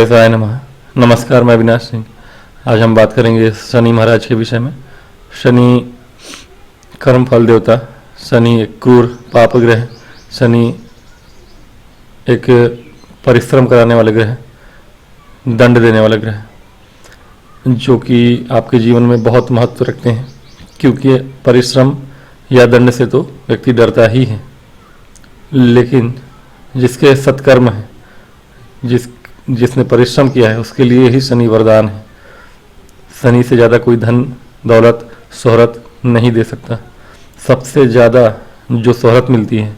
गणेशाय नमः। नमस्कार, मैं अविनाश सिंह। आज हम बात करेंगे शनि महाराज के विषय में। शनि कर्म फल देवता, शनि एक क्रूर पाप ग्रह, शनि एक परिश्रम कराने वाले ग्रह, दंड देने वाले ग्रह, जो कि आपके जीवन में बहुत महत्व रखते हैं, क्योंकि परिश्रम या दंड से तो व्यक्ति डरता ही है, लेकिन जिसके सत्कर्म है, जिसने परिश्रम किया है, उसके लिए ही शनि वरदान है। शनि से ज़्यादा कोई धन दौलत शोहरत नहीं दे सकता। सबसे ज़्यादा जो शोहरत मिलती है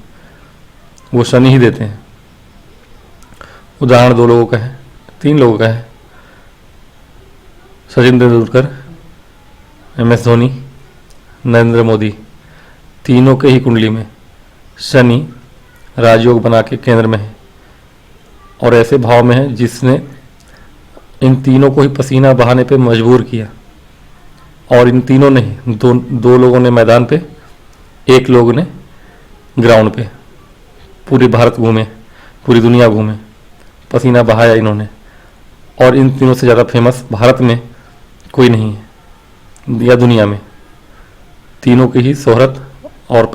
वो शनि ही देते हैं। उदाहरण 2 लोगों का है, 3 लोगों का है। सचिन तेंदुलकर, MS धोनी, नरेंद्र मोदी, तीनों के ही कुंडली में शनि राजयोग बना के केंद्र में है और ऐसे भाव में है जिसने इन तीनों को ही पसीना बहाने पे मजबूर किया। और इन तीनों ने ही दो लोगों ने मैदान पे, एक लोग ने ग्राउंड पे पूरे भारत घूमे, पूरी दुनिया घूमे, पसीना बहाया इन्होंने। और इन तीनों से ज़्यादा फेमस भारत में कोई नहीं है या दुनिया में। तीनों की ही शोहरत और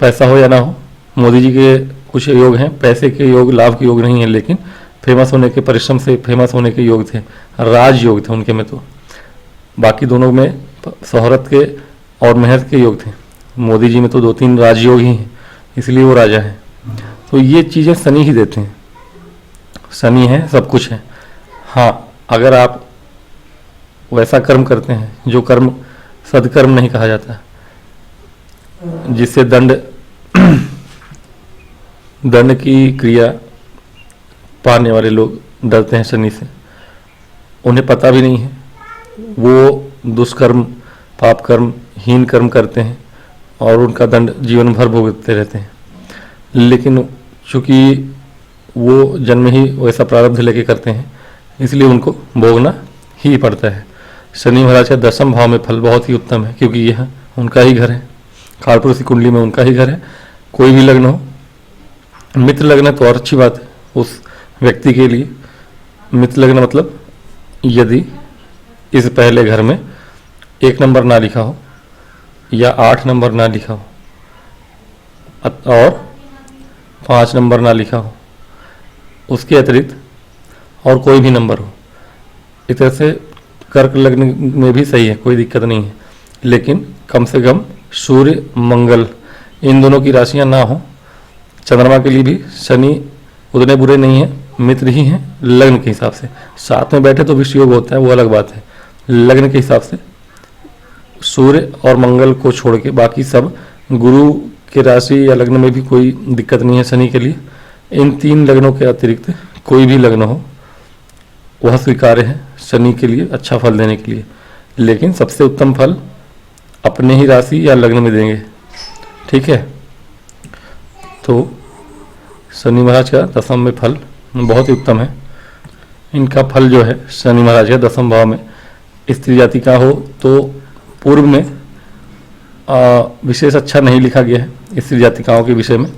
पैसा हो या ना हो। मोदी जी के कुछ योग हैं, पैसे के योग, लाभ के योग नहीं है, लेकिन फेमस होने के, परिश्रम से फेमस होने के योग थे, राज योग थे उनके में। तो बाकी दोनों में शोहरत के और मेहनत के योग थे। मोदी जी में तो 2-3 राजयोग ही हैं, इसलिए वो राजा हैं। तो ये चीज़ें शनि ही देते हैं। शनि है, सब कुछ है। हाँ, अगर आप वैसा कर्म करते हैं जो कर्म सदकर्म नहीं कहा जाता, जिससे दंड की क्रिया पाने वाले लोग डरते हैं शनि से। उन्हें पता भी नहीं है, वो दुष्कर्म, पाप कर्म, हीन कर्म करते हैं और उनका दंड जीवन भर भुगतते रहते हैं। लेकिन चूँकि वो जन्म ही वैसा प्रारब्ध लेके करते हैं, इसलिए उनको भोगना ही पड़ता है। शनि महाराज का 10वें भाव में फल बहुत ही उत्तम है, क्योंकि यह उनका ही घर है। कालपुरुष की कुंडली में उनका ही घर है। कोई भी लग्न हो, मित्र लग्न है तो और अच्छी बात है उस व्यक्ति के लिए। मित्र लग्न मतलब यदि इस पहले घर में 1 नंबर ना लिखा हो या 8 नंबर ना लिखा हो और 5 नंबर ना लिखा हो, उसके अतिरिक्त और कोई भी नंबर हो। इस तरह से कर्क लग्न में भी सही है, कोई दिक्कत नहीं है, लेकिन कम से कम सूर्य मंगल इन दोनों की राशियां ना हो। चंद्रमा के लिए भी शनि उतने बुरे नहीं है, मित्र ही हैं लग्न के हिसाब से। साथ में बैठे तो विषय योग होता है, वो अलग बात है। लग्न के हिसाब से सूर्य और मंगल को छोड़ के बाकी सब, गुरु के राशि या लग्न में भी कोई दिक्कत नहीं है शनि के लिए। इन 3 लग्नों के अतिरिक्त कोई भी लग्न हो वह स्वीकार्य है शनि के लिए, अच्छा फल देने के लिए। लेकिन सबसे उत्तम फल अपने ही राशि या लग्न में देंगे, ठीक है। तो शनि महाराज का 10वें में फल बहुत ही उत्तम है। इनका फल जो है शनि महाराज का 10वें भाव में स्त्री जाति का हो तो पूर्व में विशेष अच्छा नहीं लिखा गया है स्त्री जातिकाओं के विषय में।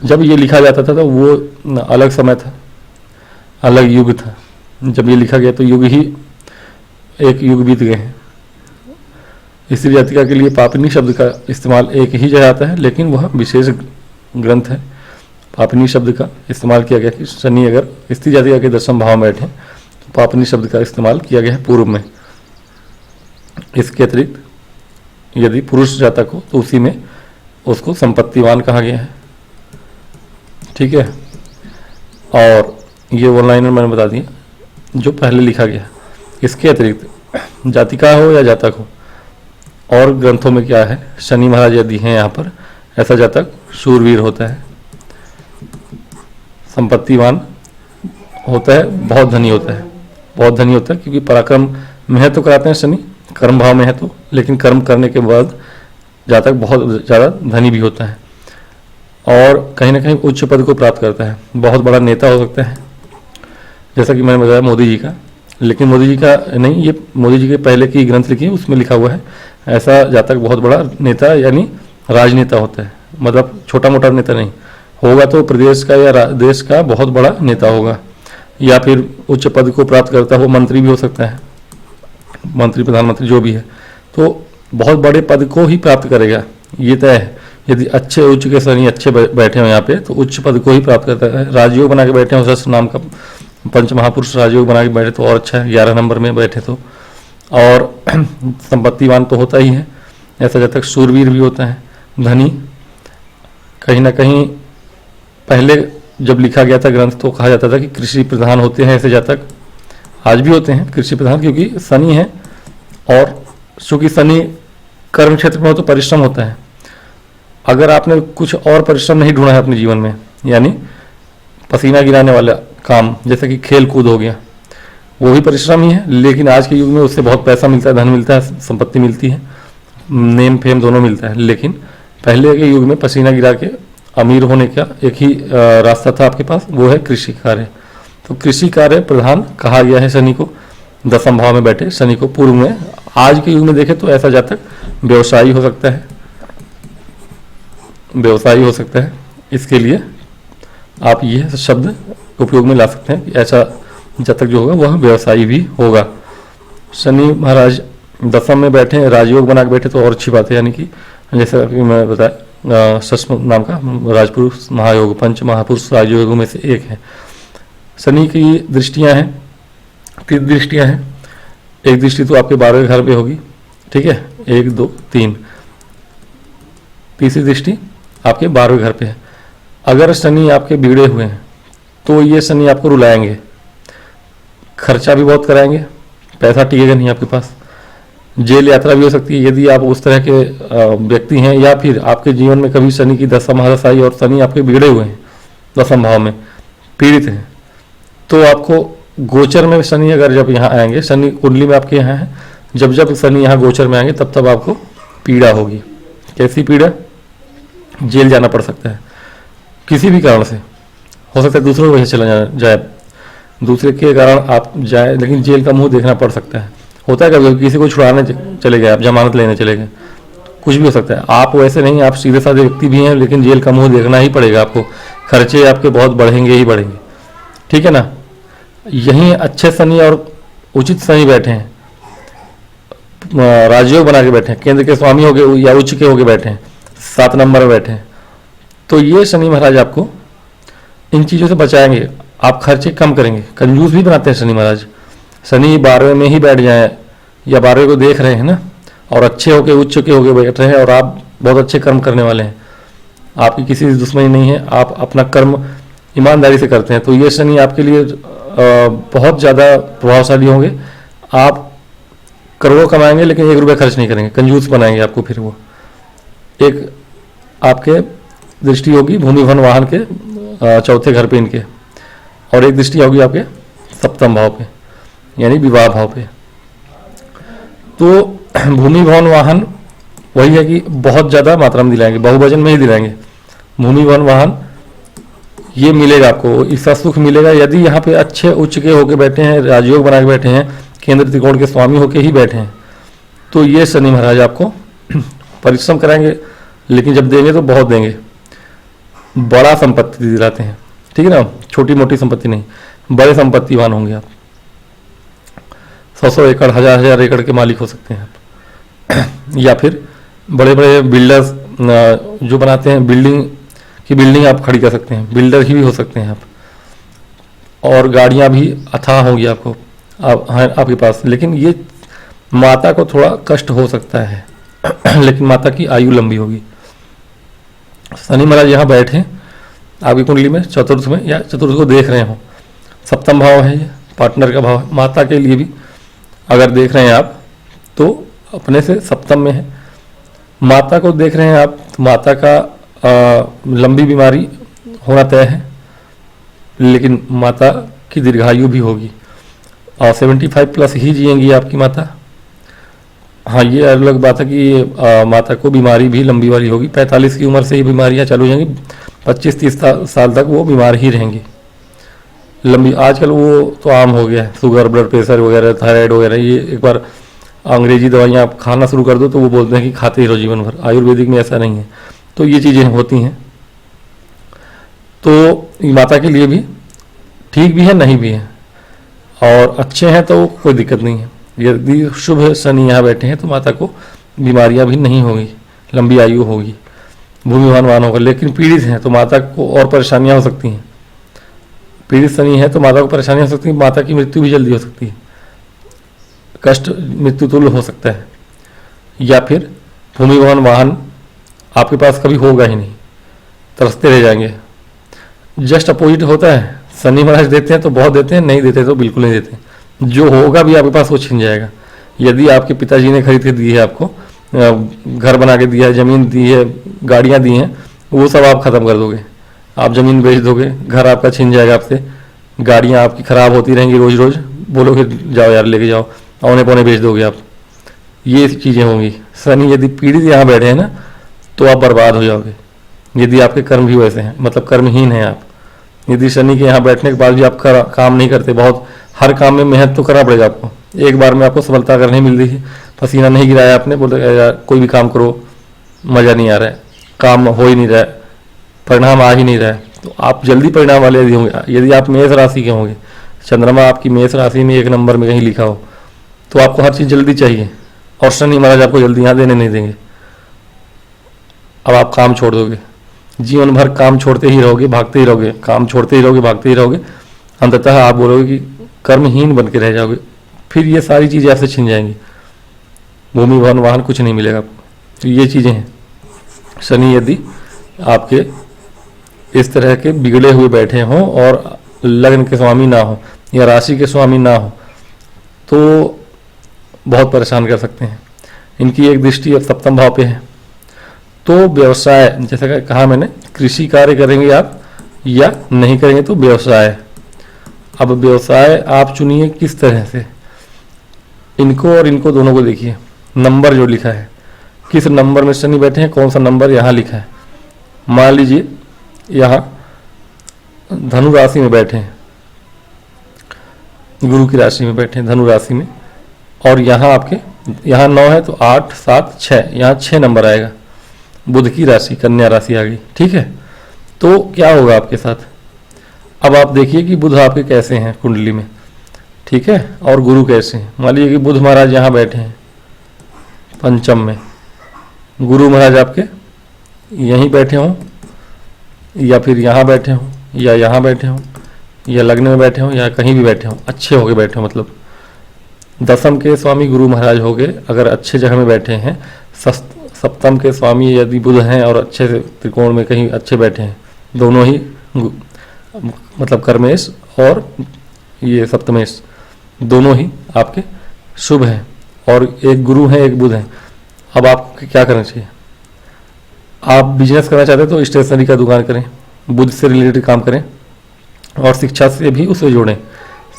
जब ये लिखा जाता था तो वो अलग समय था, अलग युग था। जब ये लिखा गया तो युग ही एक युग बीत गए हैं। स्त्री जातिका के लिए पापनी शब्द का इस्तेमाल एक ही जगह आता है, लेकिन वह विशेष ग्रंथ है। पापनी शब्द का इस्तेमाल किया गया कि शनि अगर स्त्री जातिका के 10वें भाव में बैठे तो पापनी शब्द का इस्तेमाल किया गया है पूर्व में। इसके अतिरिक्त यदि पुरुष जातक हो तो उसी में उसको संपत्तिवान कहा गया है, ठीक है। और ये ऑनलाइन मैंने बता दिया जो पहले लिखा गया। इसके अतिरिक्त जातिका हो या जातक हो, और ग्रंथों में क्या है, शनि महाराज यदि हैं यहाँ पर, ऐसा जातक शूरवीर होता है, संपत्तिवान होता है, बहुत धनी होता है। बहुत धनी होता है क्योंकि पराक्रम में है तो कराते हैं शनि, कर्म भाव में है तो, लेकिन कर्म करने के बाद जातक बहुत ज़्यादा धनी भी होता है और कहीं ना कहीं उच्च पद को प्राप्त करता है। बहुत बड़ा नेता हो सकता है, जैसा कि मैंने बताया मोदी जी का। लेकिन मोदी जी का नहीं, ये मोदी जी के पहले की ग्रंथ लिखी है, उसमें लिखा हुआ है ऐसा जातक बहुत बड़ा नेता यानी राजनेता होता है। मतलब छोटा मोटा नेता नहीं होगा तो प्रदेश का या देश का बहुत बड़ा नेता होगा, या फिर उच्च पद को प्राप्त करता हो, मंत्री भी हो सकता है, मंत्री प्रधानमंत्री जो भी है, तो बहुत बड़े पद को ही प्राप्त करेगा, ये तय है। यदि अच्छे उच्च के शनि अच्छे बैठे हो यहाँ पे तो उच्च पद को ही प्राप्त करता है। राजयोग बना के बैठे हो, शस्त्र नाम का पंच महापुरुष राजयोग बना के बैठे तो और अच्छा है, 11 नंबर में बैठे तो। और संपत्तिवान तो होता ही है ऐसा जातक, शूरवीर भी होता है, धनी। कहीं ना कहीं पहले जब लिखा गया था ग्रंथ तो कहा जाता था कि कृषि प्रधान होते हैं ऐसे जातक, आज भी होते हैं कृषि प्रधान, क्योंकि शनि है। और चूँकि शनि कर्म क्षेत्र में हो तो परिश्रम होता है। अगर आपने कुछ और परिश्रम नहीं ढूंढा है अपने जीवन में, यानी पसीना गिराने वाला काम जैसे कि खेल कूद हो गया, वो भी परिश्रम ही है, लेकिन आज के युग में उससे बहुत पैसा मिलता है, धन मिलता है, संपत्ति मिलती है, नेम फेम दोनों मिलता है। लेकिन पहले के युग में पसीना गिरा के अमीर होने का एक ही रास्ता था आपके पास, वो है कृषि कार्य। तो कृषि कार्य प्रधान कहा गया है शनि को, 10वें भाव में बैठे शनि को पूर्व में। आज के युग में देखें तो ऐसा जातक व्यवसायी हो सकता है, व्यवसायी हो सकता है। इसके लिए आप ये शब्द उपयोग में ला सकते हैं कि ऐसा जातक जो होगा वह व्यवसायी भी होगा। शनि महाराज 10वें में बैठे, राजयोग बना के बैठे तो और अच्छी बात है, यानी कि जैसा कि मैं बताया शस्म नाम का राजपुरुष महायोग, पंच महापुरुष राजयोगों में से एक है। शनि की दृष्टियां हैं, 3 दृष्टियां हैं। एक दृष्टि तो आपके 12वें घर पे होगी, ठीक है, 1 2 3। तीसरी दृष्टि आपके 12वें घर पे है। अगर शनि आपके बिगड़े हुए हैं तो ये शनि आपको रुलाएंगे, खर्चा भी बहुत कराएंगे, पैसा टिकेगा नहीं आपके पास, जेल यात्रा भी हो सकती है यदि आप उस तरह के व्यक्ति हैं, या फिर आपके जीवन में कभी शनि की दशा महादशा आई और शनि आपके बिगड़े हुए हैं, 10वें भाव में पीड़ित हैं, तो आपको गोचर में शनि अगर जब यहाँ आएंगे, शनि कुंडली में आपके यहाँ है, जब जब शनि यहाँ गोचर में आएंगे तब तब आपको पीड़ा होगी। कैसी पीड़ा? जेल जाना पड़ सकता है किसी भी कारण से, हो सकता है दूसरों की वजह से चला जाए, दूसरे के कारण आप जाए, लेकिन जेल का मुंह देखना पड़ सकता है। होता है कभी किसी को छुड़ाने चले गए आप, जमानत लेने चले गए, कुछ भी हो सकता है। आप वैसे नहीं, आप सीधे साधे व्यक्ति भी हैं, लेकिन जेल का मुंह देखना ही पड़ेगा आपको, खर्चे आपके बहुत बढ़ेंगे ही बढ़ेंगे, ठीक है ना। यहीं अच्छे शनि और उचित शनि बैठे हैं, राजयोग बना के बैठे हैं, केंद्र के स्वामी हो गए या उच्च के हो गए बैठे हैं, 7 नंबर में बैठे हैं, तो ये शनि महाराज आपको इन चीज़ों से बचाएंगे। आप खर्चे कम करेंगे, कंजूस भी बनाते हैं शनि महाराज। शनि 12वें में ही बैठ जाए या 12वें को देख रहे हैं ना, और अच्छे होके उच्च के होके बैठ रहे हैं, और आप बहुत अच्छे कर्म करने वाले हैं, आपकी किसी से दुश्मनी नहीं है, आप अपना कर्म ईमानदारी से करते हैं, तो ये शनि आपके लिए बहुत ज़्यादा प्रभावशाली होंगे। आप करोड़ों कमाएंगे लेकिन 1 रुपया खर्च नहीं करेंगे, कंजूस बनाएंगे आपको। फिर वो एक आपके दृष्टि होगी भूमि भवन वाहन के 4थे घर पे इनके, और एक दृष्टि होगी आपके 7वें भाव पे, यानी विवाह भाव पे। तो भूमि भवन वाहन वही है कि बहुत ज़्यादा मात्रा में दिलाएंगे, बहुवचन में ही दिलाएंगे। भूमि भवन वाहन ये मिलेगा आपको, इसका सुख मिलेगा यदि यहाँ पे अच्छे उच्च के होके बैठे हैं, राजयोग बना के बैठे हैं, केंद्र त्रिकोण के स्वामी होके ही बैठे हैं, तो ये शनि महाराज आपको परिश्रम कराएंगे, लेकिन जब देंगे तो बहुत देंगे, बड़ा संपत्ति दिलाते हैं, ठीक है ना, छोटी मोटी संपत्ति नहीं, बड़े संपत्तिवान होंगे आप। 100 एकड़ 1000 एकड़ के मालिक हो सकते हैं आप। या फिर बड़े बड़े बिल्डर्स जो बनाते हैं, बिल्डिंग आप खड़ी कर सकते हैं, बिल्डर ही भी हो सकते हैं आप। और गाड़ियां भी अथाह होंगी आपको आपके पास, लेकिन ये माता को थोड़ा कष्ट हो सकता है लेकिन माता की आयु लंबी होगी। शनि महाराज यहाँ बैठे आपकी कुंडली में 4th में, या 4th को देख रहे हो, 7वां भाव है ये, पार्टनर का भाव है। माता के लिए भी अगर देख रहे हैं आप तो अपने से 7वें में है, माता को देख रहे हैं आप, तो माता का लंबी बीमारी होना तय है, लेकिन माता की दीर्घायु भी होगी, और 75+ ही जिएंगी आपकी माता। हाँ, ये अलग बात है कि माता को बीमारी भी लंबी वाली होगी, 45 की उम्र से ही बीमारियां चालू हो जाएंगी, 25-30 साल तक वो बीमार ही रहेंगी लंबी। आजकल वो तो आम हो गया है, शुगर, ब्लड प्रेशर वगैरह, थायराइड वगैरह, ये एक बार अंग्रेजी दवाइयाँ आप खाना शुरू कर दो तो वो बोलते हैं कि खाते ही रहो जीवन भर। आयुर्वेदिक में ऐसा नहीं है, तो ये चीज़ें होती हैं। तो ये माता के लिए भी ठीक भी है, नहीं भी है, और अच्छे हैं तो कोई दिक्कत नहीं है। यदि शुभ शनि यहाँ बैठे हैं तो माता को बीमारियां भी नहीं होगी, लंबी आयु होगी, भूमिवान वाहन होगा। लेकिन पीड़ित हैं तो माता को और परेशानियां हो सकती हैं। पीड़ित शनि है तो माता को परेशानियां हो सकती हैं, माता की मृत्यु भी जल्दी हो सकती है, कष्ट मृत्यु तुल्य हो सकता है, या फिर भूमिवान वाहन आपके पास कभी होगा ही नहीं, तरसते रह जाएंगे। जस्ट अपोजिट होता है, शनि महाराज देते हैं तो बहुत देते हैं, नहीं देते तो बिल्कुल नहीं देते। जो होगा भी आपके पास वो छिन जाएगा। यदि आपके पिताजी ने खरीद के दी है, आपको घर बना के दिया है, ज़मीन दी है, गाड़ियाँ दी हैं, वो सब आप ख़त्म कर दोगे। आप ज़मीन बेच दोगे, घर आपका छिन जाएगा आपसे, गाड़ियाँ आपकी ख़राब होती रहेंगी, रोज़ रोज़ बोलोगे जाओ यार लेके जाओ, औने पौने बेच दोगे आप। ये चीज़ें होंगी। शनि यदि पीड़ित यहाँ बैठे हैं ना तो आप बर्बाद हो जाओगे, यदि आपके कर्म भी वैसे हैं, मतलब कर्महीन हैं आप। यदि शनि के यहाँ बैठने के बाद भी आप काम नहीं करते, बहुत हर काम में मेहनत तो करना पड़ेगा आपको। एक बार में आपको सफलता अगर नहीं मिल रही है, पसीना नहीं गिराया आपने, बोले यार कोई भी काम करो मज़ा नहीं आ रहा है, काम हो ही नहीं रहा है, परिणाम आ ही नहीं रहा है, तो आप जल्दी परिणाम वाले यदि होंगे, यदि आप मेष राशि के होंगे, चंद्रमा आपकी मेष राशि में 1 नंबर में कहीं लिखा हो, तो आपको हर चीज़ जल्दी चाहिए और शनि महाराज आपको जल्दी यहाँ देने नहीं देंगे। अब आप काम छोड़ दोगे, जीवन भर काम छोड़ते ही रहोगे, भागते ही रहोगे, काम छोड़ते ही रहोगे, भागते ही रहोगे, अंततः आप बोलोगे कि कर्महीन बन के रह जाओगे। फिर ये सारी चीज़ें आपसे छिन जाएंगी, भूमि भवन वाहन कुछ नहीं मिलेगा आपको। तो ये चीज़ें हैं। शनि यदि आपके इस तरह के बिगड़े हुए बैठे हों और लग्न के स्वामी ना हो या राशि के स्वामी ना हो तो बहुत परेशान कर सकते हैं। इनकी एक दृष्टि अब सप्तम भाव पे है, तो व्यवसाय, जैसा कहा मैंने, कृषि कार्य करेंगे आप या नहीं करेंगे तो व्यवसाय। अब व्यवसाय आप चुनिए किस तरह से, इनको और इनको दोनों को देखिए, नंबर जो लिखा है, किस नंबर में शनि बैठे हैं, कौन सा नंबर यहाँ लिखा है। मान लीजिए यहाँ धनु राशि में बैठे हैं, गुरु की राशि में बैठे हैं धनु राशि में, और यहाँ आपके यहाँ 9 है तो 8, 7, 6, यहाँ 6 नंबर आएगा। बुध की राशि कन्या राशि आ गई, ठीक है। तो क्या होगा आपके साथ, अब आप देखिए कि बुध आपके कैसे हैं कुंडली में, ठीक है, और गुरु कैसे हैं। मान लीजिए कि बुध महाराज यहाँ बैठे हैं पंचम में, गुरु महाराज आपके यहीं बैठे हों या फिर यहाँ बैठे हों या यहाँ बैठे हों या लग्न में बैठे हों या कहीं भी बैठे हों, अच्छे होके बैठे हों, मतलब दसम के स्वामी गुरु महाराज हो गए अगर अच्छे जगह में बैठे हैं, सप्तम के स्वामी यदि बुध हैं और अच्छे से त्रिकोण में कहीं अच्छे बैठे हैं, दोनों ही मतलब कर्मेश और ये सप्तमेश दोनों ही आपके शुभ हैं, और एक गुरु हैं एक बुध हैं। अब आपको क्या करना चाहिए, आप बिजनेस करना चाहते हैं तो स्टेशनरी का दुकान करें, बुध से रिलेटेड काम करें और शिक्षा से भी उसे जोड़ें।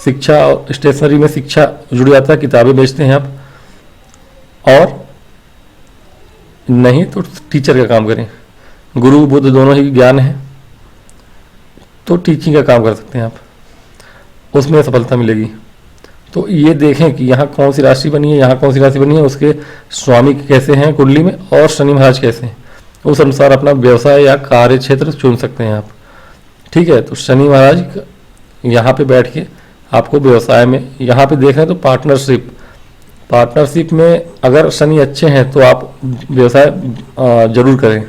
शिक्षा और स्टेशनरी में शिक्षा जुड़ जाता है, किताबें बेचते हैं आप, और नहीं तो टीचर का काम करें। गुरु बुध दोनों ही ज्ञान है तो टीचिंग का काम कर सकते हैं आप, उसमें सफलता मिलेगी। तो ये देखें कि यहाँ कौन सी राशि बनी है, यहाँ कौन सी राशि बनी है, उसके स्वामी कैसे हैं कुंडली में और शनि महाराज कैसे हैं, उस अनुसार अपना व्यवसाय या कार्य क्षेत्र चुन सकते हैं आप, ठीक है। तो शनि महाराज यहाँ पे बैठ के आपको व्यवसाय में यहाँ पे देख रहे हैं तो पार्टनरशिप में अगर शनि अच्छे हैं तो आप व्यवसाय जरूर करें,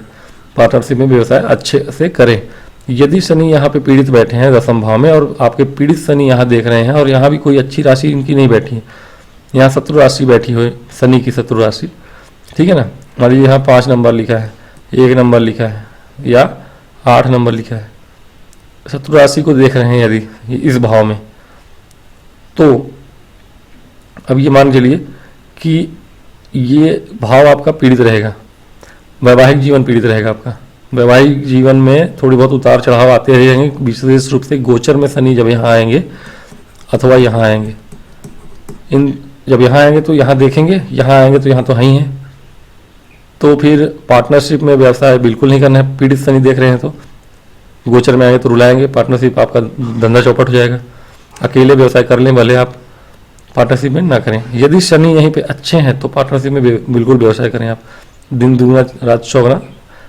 पार्टनरशिप में व्यवसाय अच्छे से करें। यदि शनि यहाँ पे पीड़ित बैठे हैं दसम भाव में और आपके पीड़ित शनि यहाँ देख रहे हैं और यहाँ भी कोई अच्छी राशि इनकी नहीं बैठी है, यहाँ शत्रु राशि बैठी हुई, शनि की शत्रु राशि, ठीक है ना। मान लीजिए यहाँ 5 नंबर लिखा है, 1 नंबर लिखा है या 8 नंबर लिखा है, शत्रु राशि को देख रहे हैं यदि इस भाव में, तो अब ये मान के चलिए कि ये भाव आपका पीड़ित रहेगा, वैवाहिक जीवन पीड़ित रहेगा आपका। वैवाहिक जीवन में थोड़ी बहुत उतार चढ़ाव आते रहेंगे, विशेष रूप से गोचर में शनि जब यहाँ आएंगे अथवा यहाँ आएंगे, जब यहाँ आएंगे तो यहाँ देखेंगे, यहाँ आएंगे तो यहाँ तो ही हैं, तो फिर पार्टनरशिप में व्यवसाय बिल्कुल नहीं करना है। पीड़ित शनि देख रहे हैं तो गोचर में आएंगे तो रुलाएंगे, पार्टनरशिप आपका धंधा चौपट हो जाएगा। अकेले व्यवसाय कर लें भले आप, पार्टनरशिप में ना करें। यदि शनि यहीं पे अच्छे हैं तो पार्टनरशिप में बिल्कुल व्यवसाय करें आप, दिन दुगना रात चौगुना,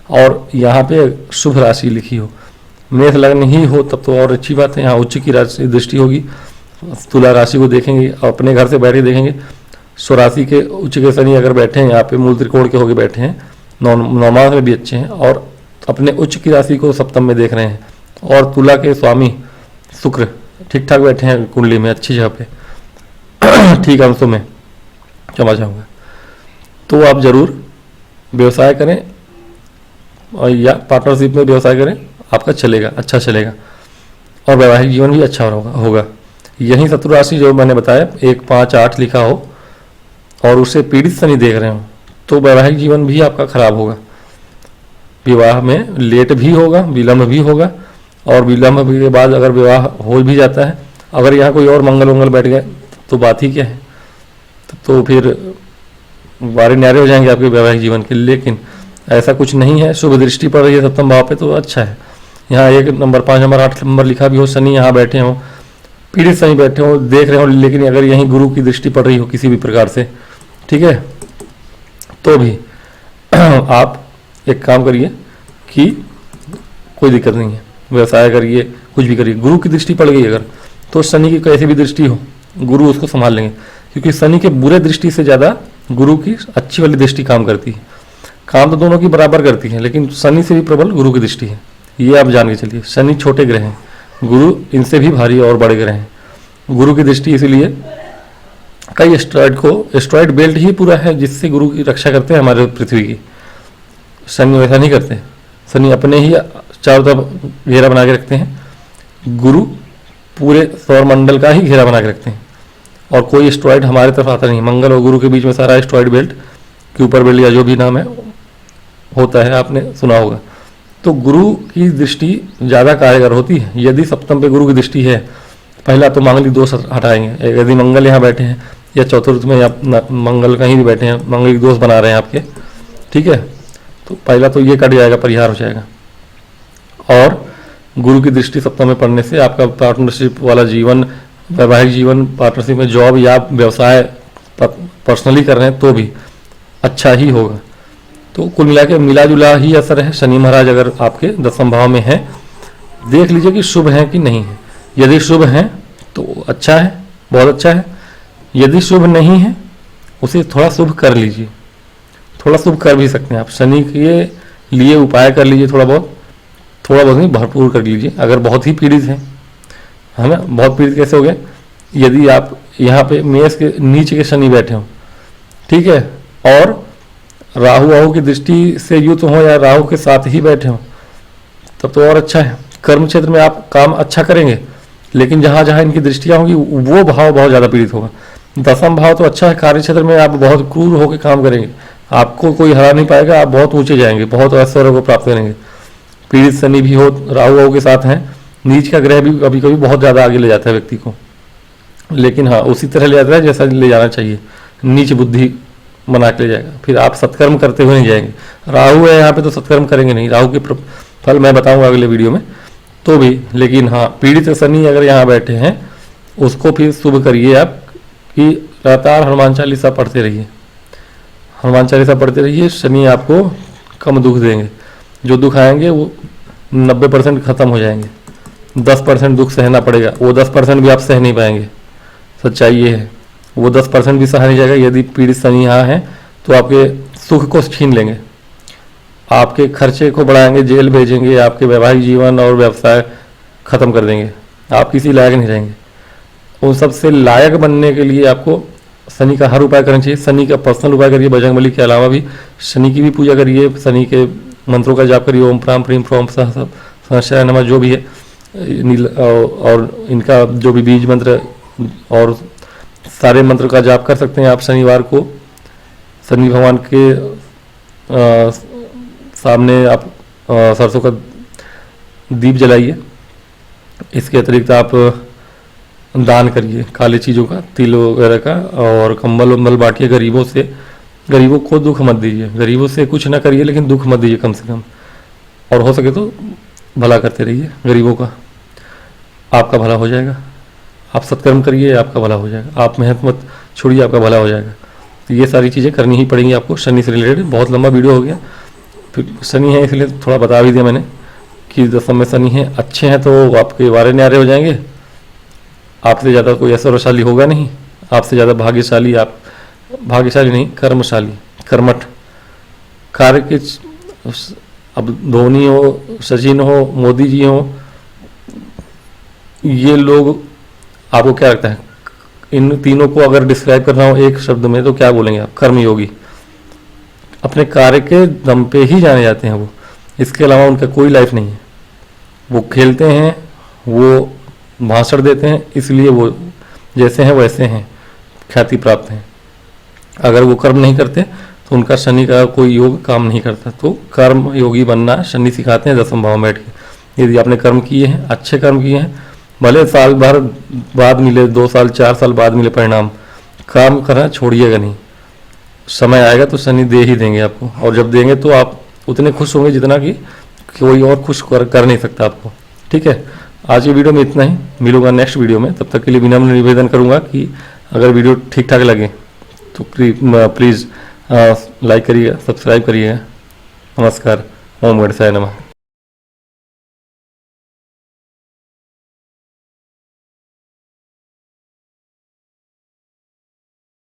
और यहाँ पे शुभ राशि लिखी हो, मेष लग्न ही हो तब तो और अच्छी बात है, यहाँ उच्च की राशि दृष्टि होगी। तुला राशि को देखेंगे, अपने घर से बैठ के देखेंगे, स्वराशि के उच्च के शनि अगर बैठे हैं यहाँ पे, मूल त्रिकोण के होके बैठे हैं, नौमास में भी अच्छे हैं, और अपने उच्च की राशि को सप्तम में देख रहे हैं, और तुला के स्वामी शुक्र ठीक ठाक बैठे हैं कुंडली में, अच्छी जगह पे ठीक अंशों में, क्षमा चाहूँगा। तो आप जरूर व्यवसाय करें, और या पार्टनरशिप में व्यवसाय करें, आपका चलेगा, अच्छा चलेगा, और वैवाहिक जीवन भी अच्छा होगा। यही शत्रु राशि जो मैंने बताया 1, 5, 8 लिखा हो और उससे पीड़ित शनि देख रहे हो, तो वैवाहिक जीवन भी आपका खराब होगा, विवाह में लेट भी होगा, विलम्ब भी होगा, और विलम्ब के बाद अगर विवाह हो भी जाता है, अगर यहाँ कोई और मंगल बैठ गए तो बात ही क्या है, तो फिर वारे न्यारे हो जाएंगे आपके वैवाहिक जीवन के। लेकिन ऐसा कुछ नहीं है, शुभ दृष्टि पड़ रही है सप्तम भाव पे तो अच्छा है। यहाँ 1 नंबर, 5 नंबर, 8 नंबर लिखा भी हो, शनि यहाँ बैठे हो, पीड़ित शनि बैठे हो, देख रहे हो, लेकिन अगर यहीं गुरु की दृष्टि पड़ रही हो किसी भी प्रकार से, ठीक है, तो भी आप एक काम करिए कि कोई दिक्कत नहीं है, व्यवसाय करिए, कुछ भी करिए, गुरु की दृष्टि पड़ गई अगर, तो शनि की कैसी भी दृष्टि हो, गुरु उसको संभाल लेंगे, क्योंकि शनि के बुरे दृष्टि से ज़्यादा गुरु की अच्छी वाली दृष्टि काम करती है। काम तो दोनों की बराबर करती है, लेकिन शनि से भी प्रबल गुरु की दृष्टि है, ये आप जान के चलिए। शनि छोटे ग्रह हैं, गुरु इनसे भी भारी और बड़े ग्रह हैं। गुरु की दृष्टि इसलिए कई एस्ट्रॉइड बेल्ट ही पूरा है जिससे गुरु की रक्षा करते हैं हमारे पृथ्वी की। शनि वैसा नहीं करते, शनि अपने ही चारों तरफ घेरा बना के रखते हैं, गुरु पूरे सौरमंडल का ही घेरा बना के रखते हैं, और कोई एस्ट्रॉइड हमारे तरफ आता नहीं। मंगल और गुरु के बीच में सारा एस्ट्रॉइड बेल्ट के ऊपर बेल्ट या जो भी नाम है होता है, आपने सुना होगा। तो गुरु की दृष्टि ज़्यादा कारगर होती है। यदि सप्तम पे गुरु की दृष्टि है, पहला तो मांगलिक दोष हटाएंगे। यदि मंगल यहाँ बैठे हैं या चतुर्थ में या मंगल कहीं भी बैठे हैं, मांगलिक दोष बना रहे हैं आपके, ठीक है, तो पहला तो ये कट जाएगा, परिहार हो जाएगा। और गुरु की दृष्टि सप्तम में पड़ने से आपका पार्टनरशिप वाला जीवन, वैवाहिक जीवन, पार्टनरशिप में जॉब या व्यवसाय पर्सनली कर रहे हैं तो भी अच्छा ही होगा। तो कुल मिला के मिला जुला ही असर है। शनि महाराज अगर आपके 10वें भाव में है, देख लीजिए कि शुभ है कि नहीं है। यदि शुभ है तो अच्छा है, बहुत अच्छा है। यदि शुभ नहीं है, उसे थोड़ा शुभ कर लीजिए, थोड़ा शुभ कर भी सकते हैं आप। शनि के लिए उपाय कर लीजिए, थोड़ा बहुत नहीं, भरपूर कर लीजिए। अगर बहुत ही पीड़ित है ना, बहुत पीड़ित कैसे हो गए, यदि आप यहाँ पे मेष के नीचे के शनि बैठे हो, ठीक है, और राहु की दृष्टि से युक्त हो या राहु के साथ ही बैठे हो, तब तो और अच्छा है। कर्म क्षेत्र में आप काम अच्छा करेंगे, लेकिन जहाँ जहाँ इनकी दृष्टियाँ होंगी वो भाव बहुत ज़्यादा पीड़ित होगा। 10वां भाव तो अच्छा है, कार्य क्षेत्र में आप बहुत क्रूर होकर काम करेंगे, आपको कोई हरा नहीं पाएगा, आप बहुत ऊंचे जाएंगे, बहुत ऐश्वर्य को प्राप्त करेंगे। पीड़ित शनि भी हो, राहु के साथ हैं, नीच का ग्रह भी कभी कभी बहुत ज़्यादा आगे ले जाता है व्यक्ति को, लेकिन हाँ उसी तरह ले जाता है जैसा ले जाना चाहिए, नीच बुद्धि बना के ले जाएगा। फिर आप सत्कर्म करते हुए नहीं जाएंगे। राहु है यहाँ पे तो सत्कर्म करेंगे नहीं, राहु के फल मैं बताऊंगा अगले वीडियो में तो भी। लेकिन हाँ, पीड़ित शनि अगर यहाँ बैठे हैं, उसको फिर शुभ करिए आप कि लगातार हनुमान चालीसा पढ़ते रहिए, हनुमान चालीसा पढ़ते रहिए। शनि आपको कम दुख देंगे, जो दुख आएंगे वो 90% खत्म हो जाएंगे। 10% दुख सहना पड़ेगा, वो 10% भी आप सह नहीं पाएंगे। सच्चाई ये है, वो 10% भी सहा नहीं जाएगा। यदि पीड़ित शनि यहाँ है तो आपके सुख को छीन लेंगे, आपके खर्चे को बढ़ाएंगे, जेल भेजेंगे, आपके वैवाहिक जीवन और व्यवसाय खत्म कर देंगे, आप किसी लायक नहीं रहेंगे। उन सब से लायक बनने के लिए आपको शनि का हर उपाय करना चाहिए। शनि का पर्सनल उपाय करिए, बजरंगबली के अलावा भी शनि की भी पूजा करिए, शनि के मंत्रों का जाप करिए, ओम प्राम प्रीम फ्रोम सहस्राय नमः जो भी है, और इनका जो भी बीज मंत्र और सारे मंत्र का जाप कर सकते हैं आप। शनिवार को शनि भगवान के सामने आप सरसों का दीप जलाइए। इसके अतिरिक्त आप दान करिए काली चीज़ों का, तिल वगैरह का, और कंबल वम्बल बांटिए गरीबों से। गरीबों को दुख मत दीजिए, गरीबों से कुछ ना करिए लेकिन दुख मत दीजिए कम से कम, और हो सके तो भला करते रहिए गरीबों का, आपका भला हो जाएगा। आप सत्कर्म करिए, आपका भला हो जाएगा। आप मेहनत मत छोड़िए, आपका भला हो जाएगा। तो ये सारी चीज़ें करनी ही पड़ेंगी आपको शनि से रिलेटेड। बहुत लंबा वीडियो हो गया, फिर शनि है इसलिए थोड़ा बता भी दिया मैंने कि दशम में शनि है, अच्छे हैं तो वो आपके वारे न्यारे हो जाएंगे, आपसे ज़्यादा कोई ऐश्वर्यशाली होगा नहीं, आपसे ज़्यादा भाग्यशाली आप, भाग्यशाली नहीं कर्मशाली, कर्मठ कार्य के, अब धोनी हो, सचिन हो, मोदी जी हो, ये लोग आपको क्या लगता है, इन तीनों को अगर डिस्क्राइब करना हो एक शब्द में तो क्या बोलेंगे आप? कर्मयोगी। अपने कार्य के दम पे ही जाने जाते हैं वो, इसके अलावा उनका कोई लाइफ नहीं है। वो खेलते हैं, वो भाषण देते हैं, इसलिए वो जैसे हैं वैसे हैं, ख्याति प्राप्त हैं। अगर वो कर्म नहीं करते तो उनका शनि का कोई योग काम नहीं करता। तो कर्म योगी बनना शनि सिखाते हैं दसम भाव में बैठ के। यदि आपने कर्म किए हैं, अच्छे कर्म किए हैं, भले साल भर बाद मिले, 2 साल 4 साल बाद मिले परिणाम, काम करना छोड़िएगा नहीं। समय आएगा तो शनि दे ही देंगे आपको, और जब देंगे तो आप उतने खुश होंगे जितना कि कोई और खुश कर नहीं सकता आपको। ठीक है, आज की वीडियो में इतना ही, मिलूंगा नेक्स्ट वीडियो में। तब तक के लिए विनम्र निवेदन करूंगा कि अगर वीडियो ठीक ठाक लगे तो प्लीज़ लाइक करिएगा, सब्सक्राइब करिएगा। नमस्कार। ओम गणेशाय नमः।